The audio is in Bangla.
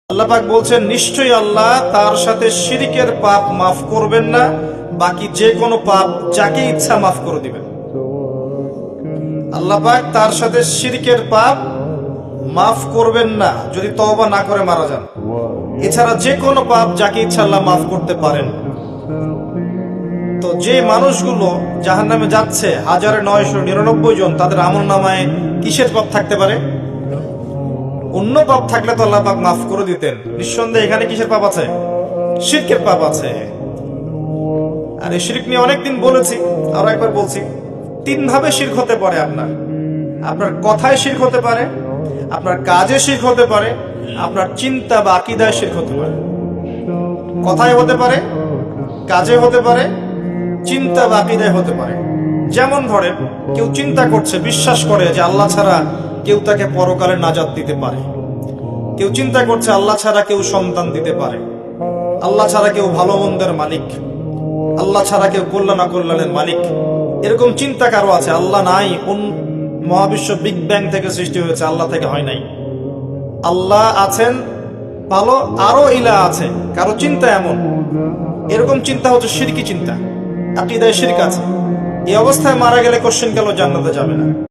আল্লাহ পাক বলছেন, নিশ্চয়ই আল্লাহ তার সাথে শিরকের পাপ মাফ করবেন না, বাকি যে কোনো পাপ যাকে ইচ্ছা মাফ করে দিবেন। আল্লাহ পাক তার সাথে শিরকের পাপ মাফ করবেন না যদি তওবা না করে মারা যান। এছাড়া যে কোনো পাপ যাকে ইচ্ছা আল্লাহ মাফ করতে পারেন। তো যে মানুষগুলো জাহান্নামে যাচ্ছে 1999 জন, তাদের আমলনামায় কিসের পাপ থাকতে পারে? অন্য পাপ থাকলে তো আল্লাহ পাক মাফ করে দিতেন। নিঃসন্দেহে এখানে কিসের পাপ আছে? শিরকের পাপ আছে। আর এই শিরক নিয়ে অনেকদিন বলেছি, আরো একবার বলছি, 3 ভাবে শিরক হতে পারে। আপনার কথায় শিরক হতে পারে, আপনার কাজে শিরক হতে পারে, আপনার চিন্তা বা আকীদায় শিরক হতে পারে। কথায় হতে পারে, কাজে হতে পারে, চিন্তা বা আকীদায় হতে পারে। যেমন ধরেন, কেউ চিন্তা করছে, বিশ্বাস করে যে আল্লাহ ছাড়া কেউ তাকে পরকালে নাজাত দিতে পারে। কেউ চিন্তা করছে আল্লাহ ছাড়া কেউ সন্তান দিতে পারে, আল্লাহ ছাড়া কেউ ভালো মন্দের মালিক, আল্লাহ ছাড়া কেউ কল্যাণ অকল্যাণের মালিক। এরকম চিন্তা কারো আছে? আল্লাহ নাই, মহাবিশ্ব বিগ ব্যাং থেকে সৃষ্টি হয়েছে, আল্লাহ থেকে হয় নাই। আল্লাহ আছেন ভালো, আরো ইলা আছে। কারো চিন্তা এমন, এরকম চিন্তা হচ্ছে শিরকি চিন্তা, আকীদায় শিরক আছে। এই অবস্থায় মারা গেলে কোশ্চেন গেল জান্নাতে যাবে না।